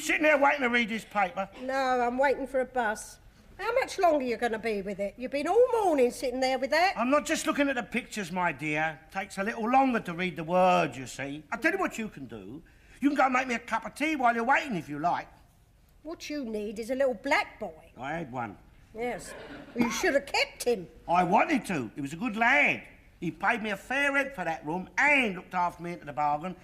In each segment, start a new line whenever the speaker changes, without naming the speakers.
sitting there waiting to read this paper?
No, I'm waiting for a bus. How much longer are you going to be with it? You've been all morning sitting there with that.
I'm not just looking at the pictures, my dear. Takes a little longer to read the words, you see. I'll tell you what you can do. You can go and make me a cup of tea while you're waiting, if you like.
What you need is a little black boy.
I had one.
Yes. Well, you should have kept him.
I wanted to. He was a good lad. He paid me a fair rent for that room and looked after me into the bargain.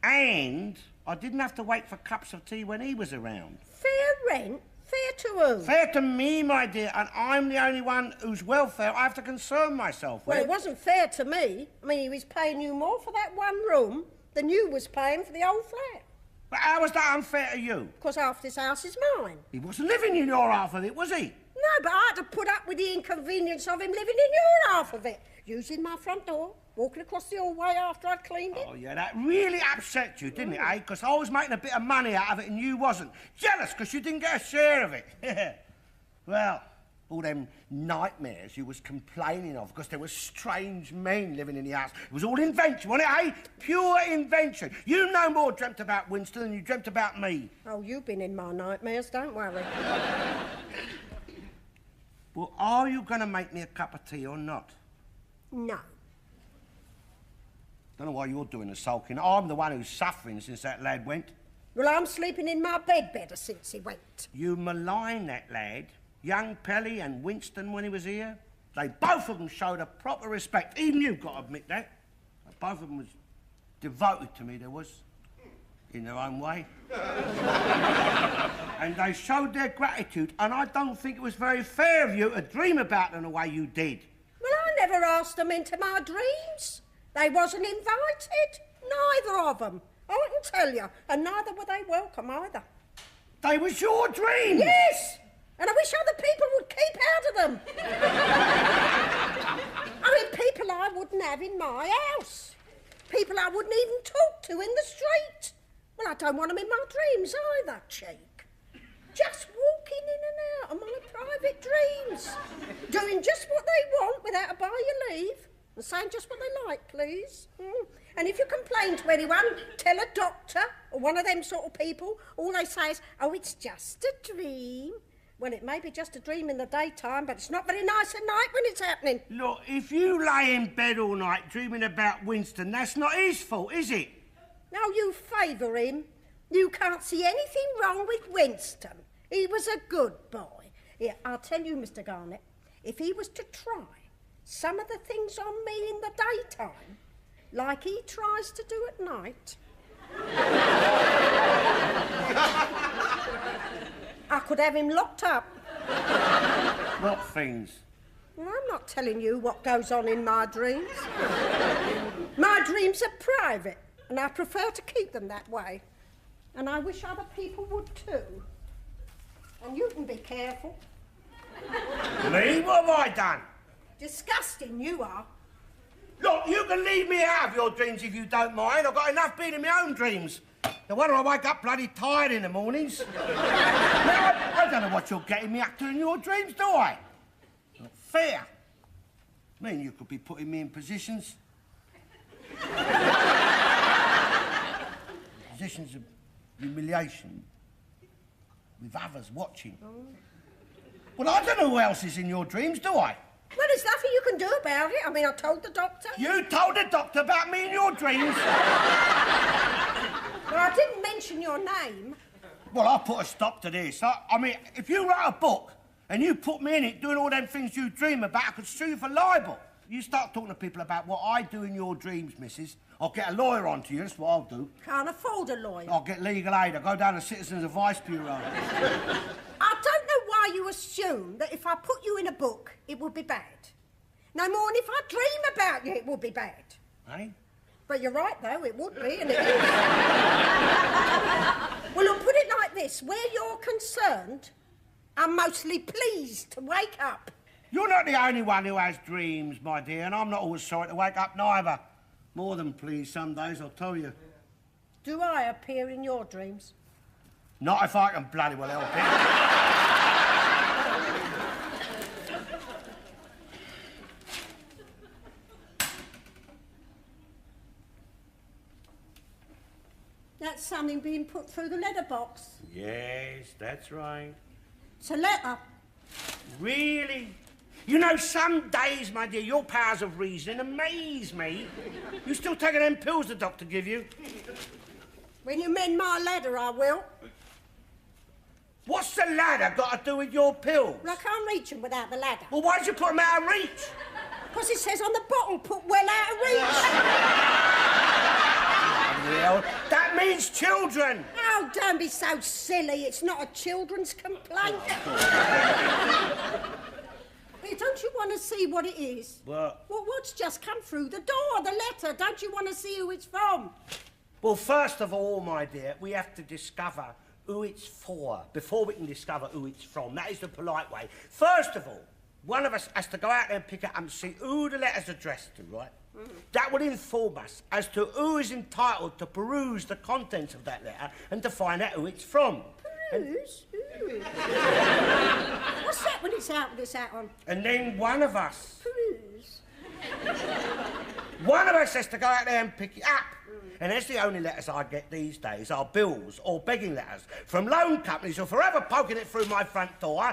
And I didn't have to wait for cups of tea when he was around.
Fair rent? Fair to who?
Fair to me, my dear, and I'm the only one whose welfare I have to concern myself with.
Well, it wasn't fair to me. I mean, he was paying you more for that one room than you was paying for the whole flat.
But how was that unfair to you?
Because half this house is mine.
He wasn't living in your half of it, was he?
No, but I had to put up with the inconvenience of him living in your half of it. Using my front door, walking across the hallway after I'd cleaned it.
Oh, yeah, that really upset you, didn't it, eh? Because I was making a bit of money out of it and you wasn't. Jealous because you didn't get a share of it. Well, all them nightmares you was complaining of because there were strange men living in the house. It was all invention, wasn't it, eh? Pure invention. You no more dreamt about Winston than you dreamt about me.
Oh, you've been in my nightmares, don't worry.
Well, are you going to make me a cup of tea or not?
No.
Don't know why you're doing the sulking. I'm the one who's suffering since that lad went.
Well, I'm sleeping in my bed better since he went.
You malign that lad. Young Pelly and Winston when he was here. They both of them showed a proper respect. Even you've got to admit that. Both of them was devoted to me, there was. In their own way. And they showed their gratitude, and I don't think it was very fair of you to dream about them the way you did.
Well, I never asked them into my dreams. They wasn't invited, neither of them. I can tell you, and neither were they welcome either.
They was your dreams?
Yes, and I wish other people would keep out of them. I mean, people I wouldn't have in my house. People I wouldn't even talk to in the street. Well, I don't want them in my dreams either, cheek. Just walking in and out of my private dreams. Doing just what they want without a by your leave. And saying just what they like, please. And if you complain to anyone, tell a doctor or one of them sort of people. All they say is, oh, it's just a dream. Well, it may be just a dream in the daytime, but it's not very nice at night when it's happening.
Look, if you lay in bed all night dreaming about Winston, that's not his fault, is it?
Now you favour him. You can't see anything wrong with Winston. He was a good boy. Here, I'll tell you, Mr. Garnett, if he was to try some of the things on me in the daytime, like he tries to do at night, I could have him locked up.
What things?
Well, I'm not telling you what goes on in my dreams. My dreams are private, and I prefer to keep them that way. And I wish other people would too. And you can be careful.
Me? What have I done?
Disgusting, you are.
Look, you can leave me out of your dreams if you don't mind. I've got enough being in my own dreams. No wonder I wake up bloody tired in the mornings. Now, I don't know what you're getting me up to in your dreams, do I? Not fair. I mean, you could be putting me in positions. Positions of humiliation with others watching. Well, I don't know who else is in your dreams, do I?
Well, there's nothing you can do about it. I mean, I told the doctor.
You told the doctor about me in your dreams?
Well, I didn't mention your name.
Well, I'll put a stop to this. I mean, if you wrote a book and you put me in it doing all them things you dream about, I could sue you for libel. You start talking to people about what I do in your dreams, missus, I'll get a lawyer onto you, that's what I'll do.
Can't afford a lawyer.
I'll get legal aid, I'll go down to Citizens Advice Bureau.
I don't know why you assume that if I put you in a book, it would be bad. No more than if I dream about you, it would be bad.
Eh?
But you're right, though, it would be, and it is. Well, look, put it like this. Where you're concerned, I'm mostly pleased to wake up.
You're not the only one who has dreams, my dear, and I'm not always sorry to wake up neither. More than pleased some days, I'll tell you.
Do I appear in your dreams?
Not if I can bloody well help it.
That's something being put through the letterbox.
Yes, that's right.
It's a letter.
Really? You know, some days, my dear, your powers of reasoning amaze me. You still taking them pills the doctor give you?
When you mend my ladder, I will.
What's the ladder got to do with your pills?
Well, I can't reach them without the ladder.
Well, why did you put them out of reach?
Because it says on the bottle, put well out of reach.
Well, that means children.
Oh, don't be so silly. It's not a children's complaint. Hey, don't you want to see what it is?
What?
Well, what's just come through the door, the letter? Don't you want to see who it's from?
Well, first of all, my dear, we have to discover who it's for before we can discover who it's from. That is the polite way. First of all, one of us has to go out there and pick it up and see who the letter's addressed to, right? Mm. That will inform us as to who is entitled to peruse the contents of that letter and to find out who it's from.
Peruse? What's that when it's out with this hat on?
And then one of us...
Peruse?
One of us has to go out there and pick it up. And that's the only letters I get these days are bills or begging letters from loan companies who are forever poking it through my front door,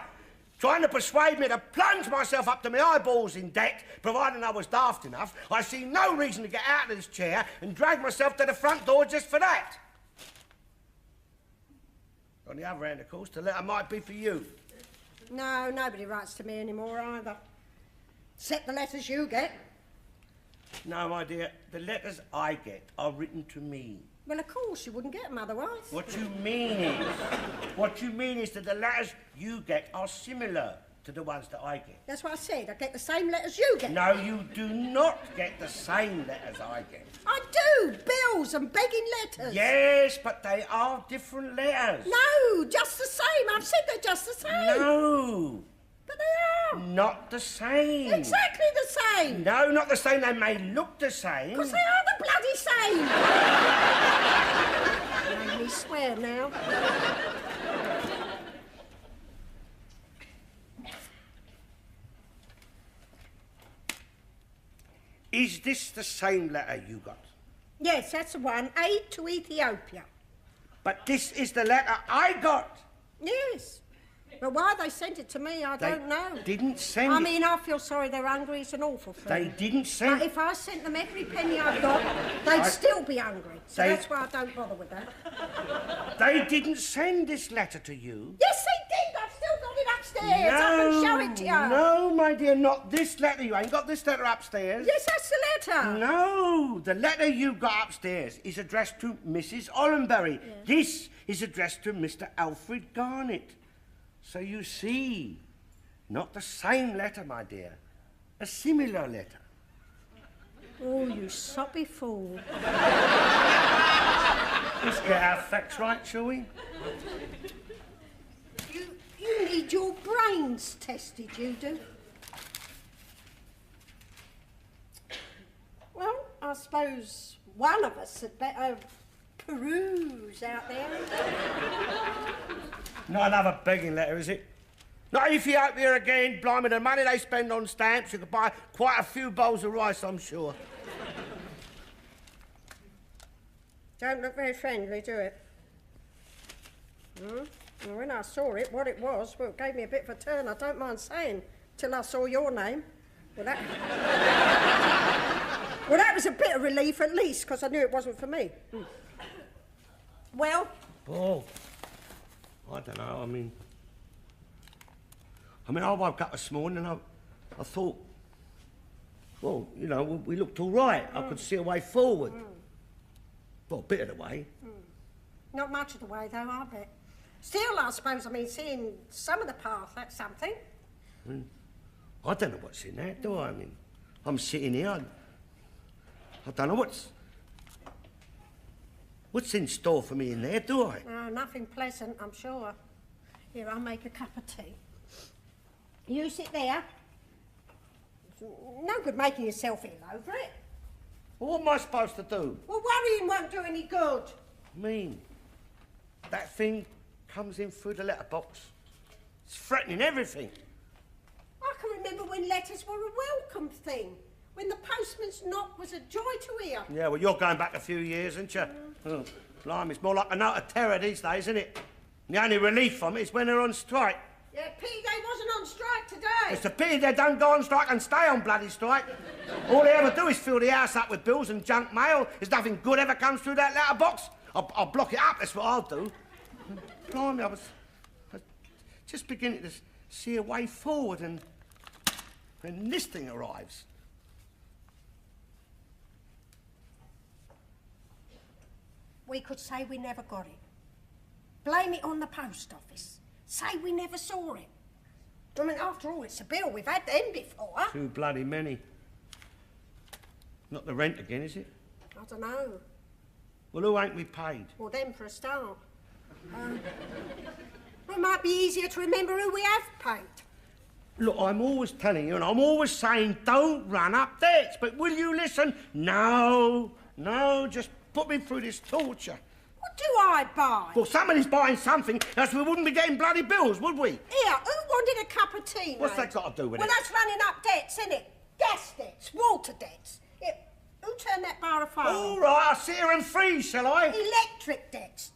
trying to persuade me to plunge myself up to my eyeballs in debt, providing I was daft enough. I see no reason to get out of this chair and drag myself to the front door just for that. On the other hand, of course, the letter might be for you.
No, nobody writes to me anymore either. Except the letters you get.
No, my dear, the letters I get are written to me.
Well, of course, you wouldn't get them otherwise.
What you mean is that the letters you get are similar to the ones that I get.
That's what I said. I get the same letters you get.
No, you do not get the same letters I get.
I do! Bills and begging letters.
Yes, but they are different letters.
No, just the same. I've said they're just the same.
No.
But they are.
Not the same.
Exactly the same.
No, not the same. They may look the same.
Because they are the bloody same. Made me swear now.
Is this the same letter you got?
Yes, that's the one. Aid to Ethiopia.
But this is the letter I got.
Yes. But why they sent it to me, I don't know.
They didn't send it.
I mean, I feel sorry they're hungry. It's an awful thing.
They didn't send
But
it.
if I sent them every penny I've got, they'd still be hungry. So that's why I don't bother with that.
They didn't send this letter to you.
Yes, they did. I've still got it upstairs. I can show it to you.
No, my dear, not this letter. You ain't got this letter upstairs.
Yes, that's the letter.
No, the letter you got upstairs is addressed to Mrs. Ollenberry. Yeah. This is addressed to Mr. Alfred Garnett. So you see, not the same letter, my dear. A similar letter.
Oh, you soppy fool.
Let's get our facts right, shall we?
You need your brains tested, you do. Well, I suppose one of us had better peruse out there.
Not another begging letter, is it? Not Ethiopia again. Blimey, the money they spend on stamps, you could buy quite a few bowls of rice, I'm sure.
Don't look very friendly, do it? Well, when I saw it, what it was, well, it gave me a bit of a turn, I don't mind saying, till I saw your name. Well, that... well, that was a bit of relief, at least, because I knew it wasn't for me. Well?
Oh, I don't know, I mean, I woke up this morning and I thought, well, you know, we looked all right. I could see a way forward. Well, a bit of the way.
Not much of the way, though, I bet. Still, I suppose, seeing some of the path, that's something.
I don't know what's in there, do I? I mean, I'm sitting here, I don't know what's in store for me in there, do I?
Oh, nothing pleasant, I'm sure. Here, I'll make a cup of tea. You sit there. No good making yourself ill over it.
Well, what am I supposed to do?
Well, worrying won't do any good.
That thing comes in through the letterbox. It's threatening everything.
I can remember when letters were a welcome thing. When the postman's knock was a joy to hear.
Yeah, well, you're going back a few years, aren't you? Blimey, it's more like a note of terror these days, isn't it? And the only relief from it is when they're on strike.
Yeah, pity they wasn't on strike today.
It's a pity they don't go on strike and stay on bloody strike. All they ever do is fill the house up with bills and junk mail. There's nothing good ever comes through that letterbox. I'll block it up, that's what I'll do. Blimey, I was just beginning to see a way forward, and when this thing arrives.
We could say we never got it. Blame it on the post office. Say we never saw it. I mean, after all, it's a bill. We've had them before.
Too bloody many. Not the rent again, is it?
I don't know.
Well, who ain't we paid?
Well, them for a start. It might be easier to remember who we have paid.
Look, I'm always telling you, and I'm always saying, don't run up debts. But will you listen? No, just put me through this torture.
What do I buy?
Well, somebody's buying something, else we wouldn't be getting bloody bills, would we?
Here, who wanted a cup of tea,
What's
mate?
that got to do with
Well,
it?
that's running up debts, isn't it? Gas debts, water debts. Here, who turned that bar of fire on?
All right, I'll sit here and freeze, shall I?
Electric debts.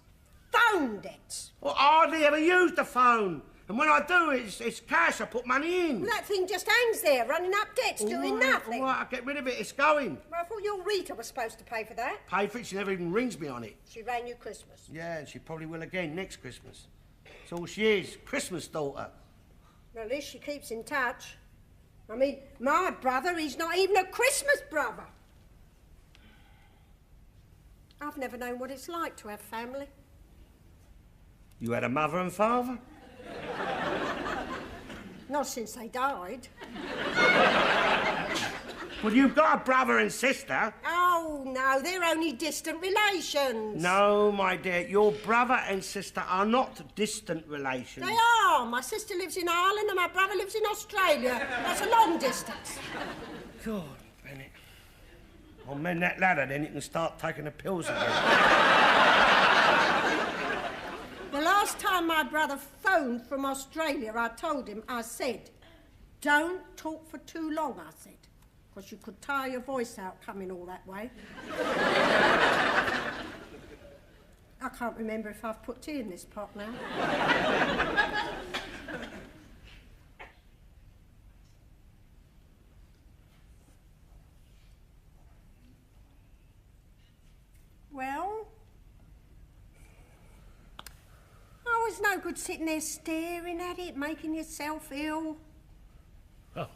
Phone debts.
Well, I hardly ever use the phone. And when I do, it's cash. I put money in.
Well, that thing just hangs there, running up debts, doing nothing.
All right, I'll get rid of it. It's going.
Well, I thought your Rita was supposed to pay for that.
Pay for it. She never even rings me on it.
She rang you Christmas.
Yeah, and she probably will again next Christmas. That's all she is. Christmas daughter.
Well, at least she keeps in touch. I mean, my brother, he's not even a Christmas brother. I've never known what it's like to have family.
You had a mother and father?
Not since they died.
Well, you've got a brother and sister.
Oh, no, they're only distant relations.
No, my dear, your brother and sister are not distant relations.
They are. My sister lives in Ireland and my brother lives in Australia. That's a long distance.
God, Bennett. I'll mend that ladder, then you can start taking the pills again.
The last time my brother phoned from Australia, I told him, I said, don't talk for too long, I said, because you could tire your voice out coming all that way. I can't remember if I've put tea in this pot now. Well? Oh, it's no good sitting there staring at it, making yourself ill.
Oh,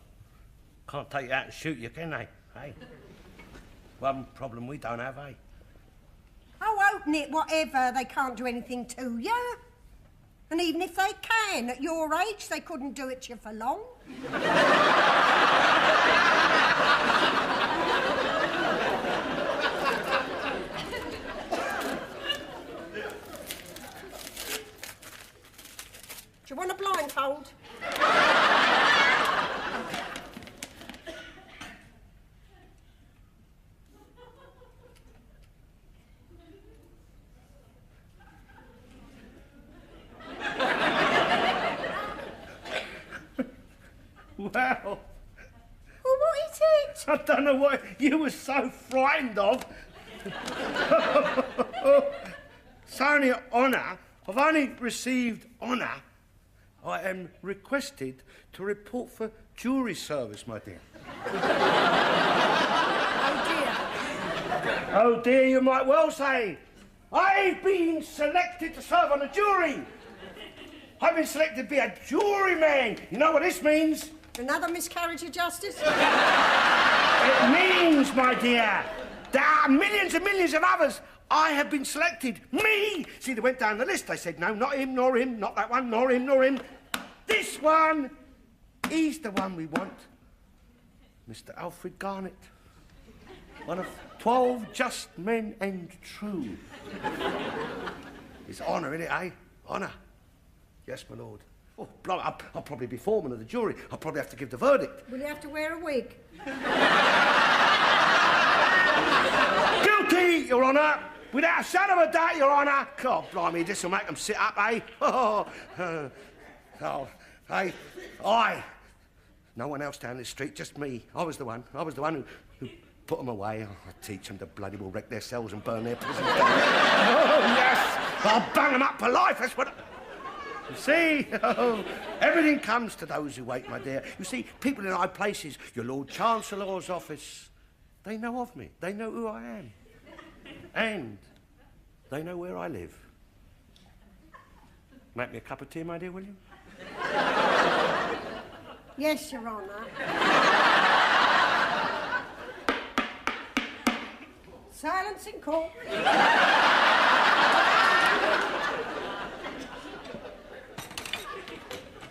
can't take you out and shoot you, can they? Hey? One problem we don't have, eh?
Oh, open it, whatever. They can't do anything to you. And even if they can, at your age, they couldn't do it to you for long. Do you want a blindfold?
Well,
What is it?
I don't know what you were so frightened of. It's only an honour. I've only received honour. I am requested to report for jury service, my dear.
Oh, dear.
Oh, dear, you might well say. I've been selected to serve on a jury. I've been selected to be a juryman. You know what this means?
Another miscarriage of justice?
It means, my dear, there are millions and millions of others. I have been selected. Me! See, they went down the list. They said, no, not him, nor him, not that one, nor him, nor him. This one, he's the one we want. Mr. Alfred Garnett. One of 12 just men and true. It's honour, innit, eh? Honour. Yes, my lord. Oh, blimey, I'll probably be foreman of the jury. I'll probably have to give the verdict.
Will you have to wear a wig?
Guilty, Your Honour! Without a shadow of a doubt, Your Honour! God, blimey, this'll make them sit up, eh? I. No one else down this street, just me. I was the one who put them away. I'll teach them to bloody well wreck their cells and burn their prisons down. Oh, yes! I'll bang them up for life, that's what... You see, everything comes to those who wait, my dear. You see, people in high places, your Lord Chancellor's office, they know of me. They know who I am. And they know where I live. Make me a cup of tea, my dear, will you?
Yes, Your Honour. Silence in court.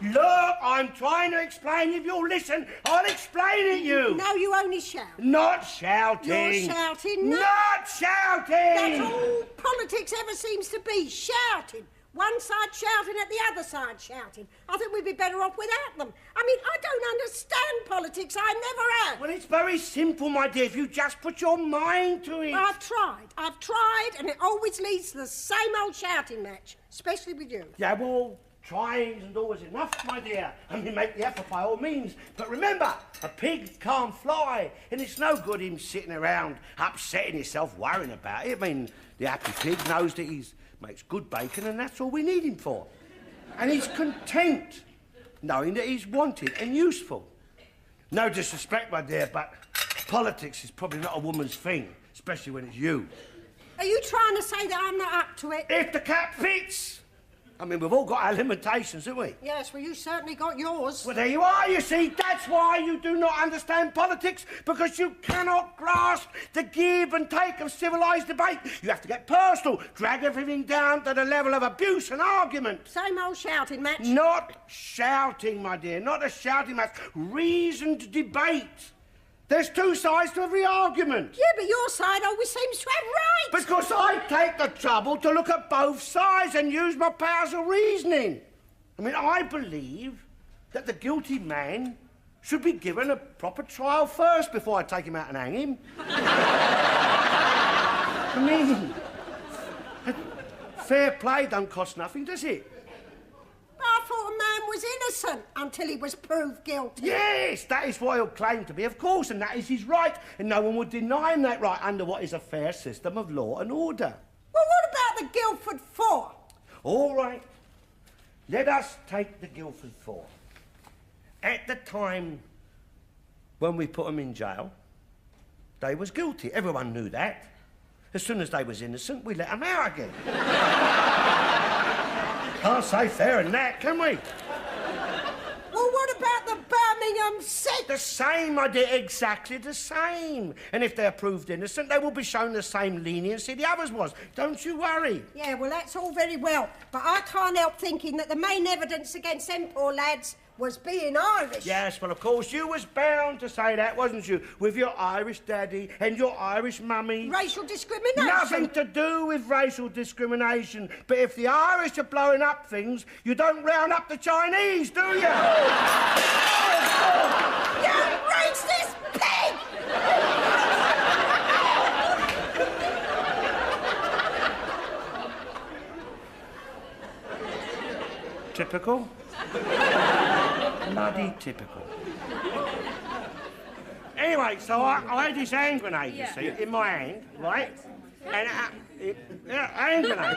Look, I'm trying to explain. If you'll listen, I'll explain it you.
No, you only shout.
Not shouting.
You're shouting. No.
Not shouting.
That's all politics ever seems to be, shouting. One side shouting at the other side shouting. I think we'd be better off without them. I mean, I don't understand politics. I never have.
Well, it's very simple, my dear, if you just put your mind to it.
I've tried, and it always leads to the same old shouting match, especially with you.
Yeah, well, trying isn't always enough, my dear. I mean, make the effort by all means. But remember, a pig can't fly, and it's no good him sitting around upsetting himself, worrying about it. I mean, the happy pig knows that he's makes good bacon, and that's all we need him for. And he's content, knowing that he's wanted and useful. No disrespect, my dear, but politics is probably not a woman's thing, especially when it's you.
Are you trying to say that I'm not up to it?
If the cap fits. I mean, we've all got our limitations, haven't we?
Yes, well, you certainly got yours.
Well, there you are, you see. That's why you do not understand politics, because you cannot grasp the give and take of civilised debate. You have to get personal, drag everything down to the level of abuse and argument.
Same old shouting match.
Not shouting, my dear, not a shouting match. Reasoned debate. There's two sides to every argument.
Yeah, but your side always seems to have right.
Because I take the trouble to look at both sides and use my powers of reasoning. I mean, I believe that the guilty man should be given a proper trial first before I take him out and hang him. I mean, fair play don't cost nothing, does it?
I thought a man was innocent until he was proved guilty.
Yes, that is what he'll claim to be, of course, and that is his right, and no one would deny him that right under what is a fair system of law and order.
Well, what about the Guildford Four?
All right, let us take the Guildford Four. At the time when we put them in jail, they was guilty. Everyone knew that. As soon as they was innocent, we let them out again. Can't say fair in that, can we?
Well, what about the Birmingham Six?
The same, my dear, exactly the same. And if they're proved innocent, they will be shown the same leniency the others was. Don't you worry.
Yeah, well, that's all very well, but I can't help thinking that the main evidence against them poor lads was being Irish.
Yes, well, of course, you was bound to say that, wasn't you? With your Irish daddy and your Irish mummy.
Racial discrimination.
Nothing to do with racial discrimination. But if the Irish are blowing up things, you don't round up the Chinese, do you?
You racist pig!
Typical. Bloody typical. Anyway, so I had this hand grenade, you see, in my hand, right? And hand grenade.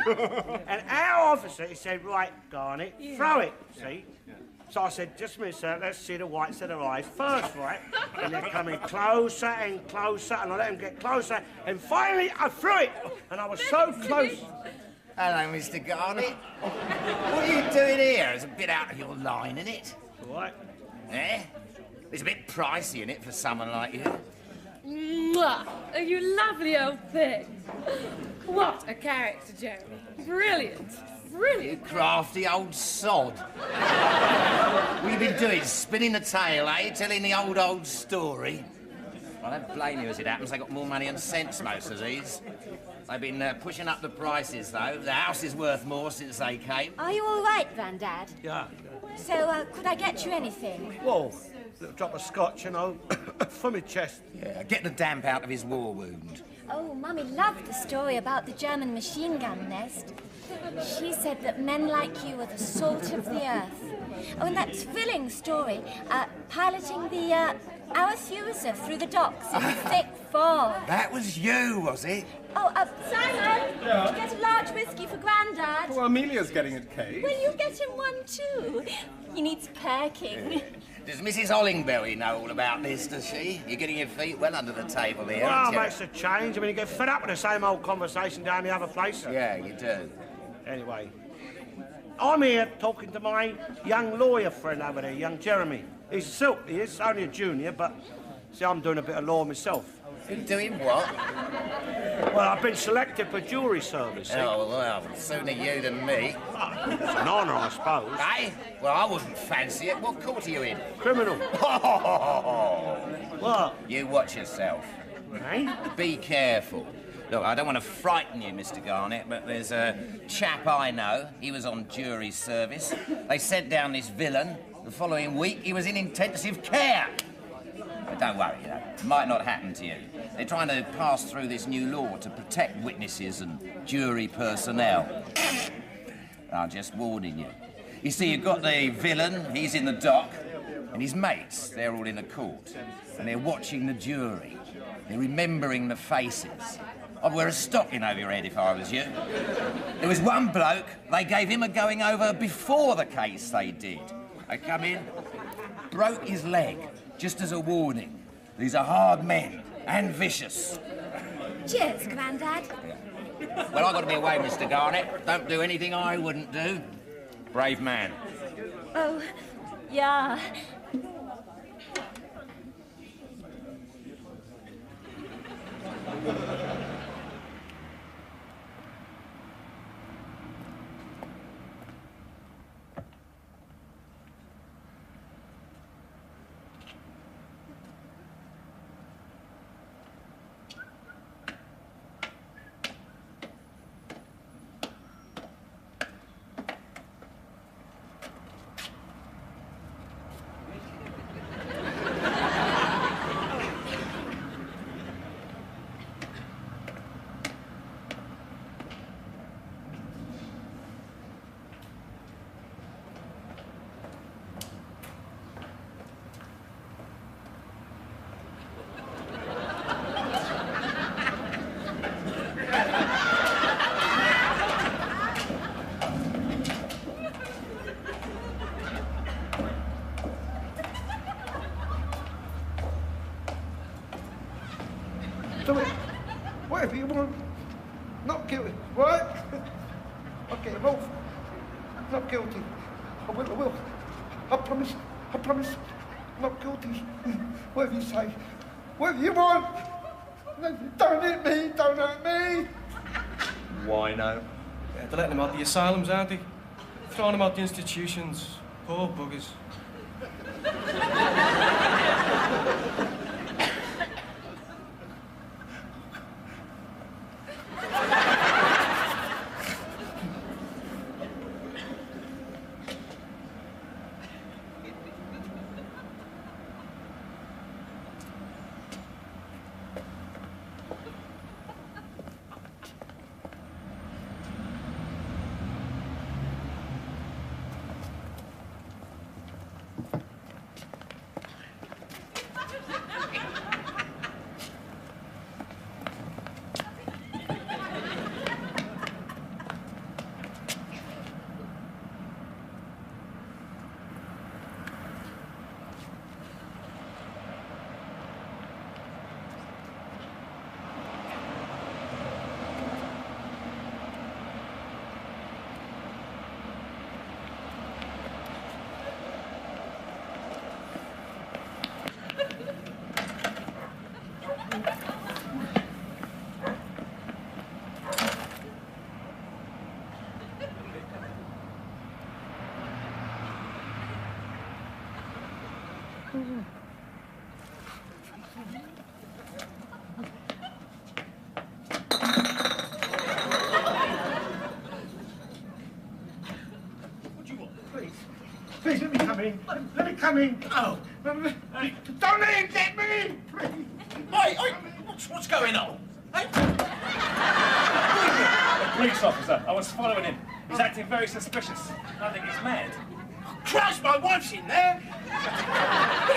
And our officer, he said, right, Garnet, throw it, see? So I said, just a minute, sir, let's see the whites of their eyes first, right? And they're coming closer and closer, and I let them get closer, and finally I threw it, and I was so close.
Hello, Mr. Garnet. What are you doing here? It's a bit out of your line, isn't it?
What?
Eh? It's a bit pricey, isn't it, for someone like you?
Mwah! Oh, you lovely old thing. What a character, Jeremy. Brilliant.
You
Brilliant.
crafty old sod. What have you been doing? Spinning the tale, eh? Telling the old story? I don't blame you as it happens. They got more money than sense, most of these. They've been pushing up the prices, though. The house is worth more since they came.
Are you all right, Grandad?
Yeah.
So, could I get you anything?
Whoa, little drop of scotch, you know, for my chest.
Yeah, get the damp out of his war wound.
Oh, Mummy loved the story about the German machine gun nest. She said that men like you were the salt of the earth. Oh, and that thrilling story, piloting the Arethusa through the docks in thick fog.
That was you, was it?
Oh, Simon, yeah. Get a large whiskey for Grandad.
Oh, Amelia's getting it, Kate.
Will you get him one too? He needs perking.
Does Mrs. Hollingberry know all about this, does she? You're getting your feet well under the table here.
Well, makes a change. I mean, you get fed up with the same old conversation down the other place.
Yeah, you do.
Anyway, I'm here talking to my young lawyer friend over there, young Jeremy. He's a silk, he is, only a junior, but see, I'm doing a bit of law myself.
You doing what?
Well, I've been selected for jury service. See?
Oh, well, sooner you than me.
Well, it's an honour, I suppose.
Hey? Well, I wouldn't fancy it. What court are you in?
Criminal. What?
You watch yourself.
Eh?
Be careful. Look, I don't want to frighten you, Mr. Garnett, but there's a chap I know. He was on jury service. They sent down this villain. The following week, he was in intensive care. But don't worry, you know, it might not happen to you. They're trying to pass through this new law to protect witnesses and jury personnel. I'm just warning you. You see, you've got the villain, he's in the dock, and his mates, they're all in the court. And they're watching the jury. They're remembering the faces. I'd wear a stocking over your head if I was you. There was one bloke, they gave him a going over before the case they did. They come in, broke his leg, just as a warning. These are hard men and vicious.
Cheers, Grandad.
Yeah. Well, I've got to be away, Mr. Garnett. Don't do anything I wouldn't do. Brave man.
Oh, yeah.
Do it. Whatever you want. Not guilty. What? Okay, both. Not guilty. I will. I promise. Not guilty. Whatever you say. Whatever you want. Don't hit me.
Why no? Yeah, they're letting them out the asylums, aren't they? Throwing them out the institutions. Poor buggers.
Please, let me come in. Let me come in.
Oh.
Don't let him get me, please.
Oi, what's going on?
A police officer. I was following him. He's acting very suspicious. I think he's mad.
Christ, my wife's in there!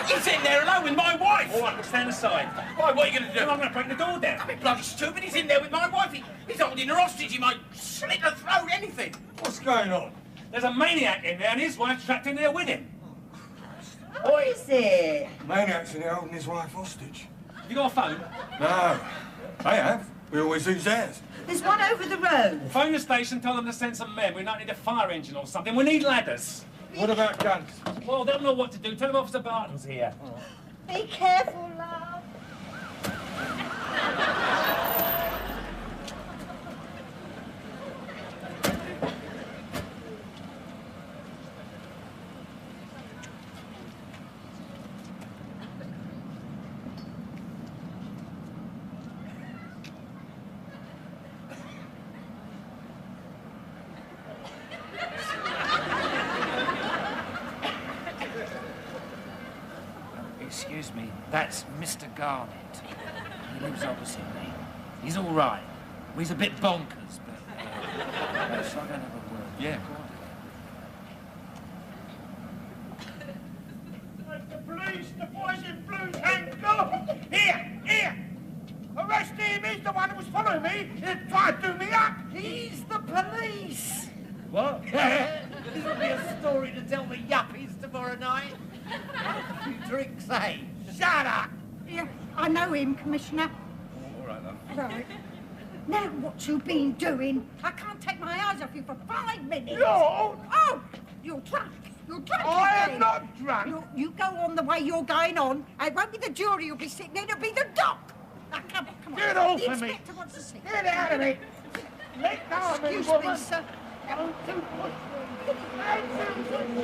He's in there alone with my wife!
All right, we'll stand aside.
Why, what are you going to do?
Well, I'm going to break the door down.
I mean, bloody stupid, he's in there with my wife. He's holding her hostage, he might slit her throat, anything.
What's going on?
There's a maniac in there and his wife's trapped in there with him.
What is it?
Maniac's in there holding his wife hostage.
Have you got a phone?
No. I have. We always use theirs.
There's one over the road.
Phone the station, tell them to send some men. We might need a fire engine or something. We need ladders.
What about guns?
Well, they'll know what to do. Tell them Officer Barton's here.
Be careful, love.
Excuse me, that's Mr. Garnett. He lives opposite me. He's all right. Well, he's a bit bonkers, but... shall I go and have a word? Yeah, go on.
The police, the boys in blue, thank God! Here! Arrest him, he's the one who was following me. He tried to do me up.
He's the police!
What?
This'll be a story to tell the yuppies tomorrow night. A few drinks, eh?
Shut up!
Yeah, I know him, Commissioner.
All right, then.
Right. Now what you been doing? I can't take my eyes off you for 5 minutes.
No!
Oh, you're drunk. You're drunk
I
again.
am not drunk.
You go on the way you're going on. It won't be the jury you'll be sitting in, it'll be the dock. Now, come on.
Get off
the
of me.
inspector wants to see.
Get out of me! Let go of me,
Excuse
woman!
me, sir.
Don't you push me!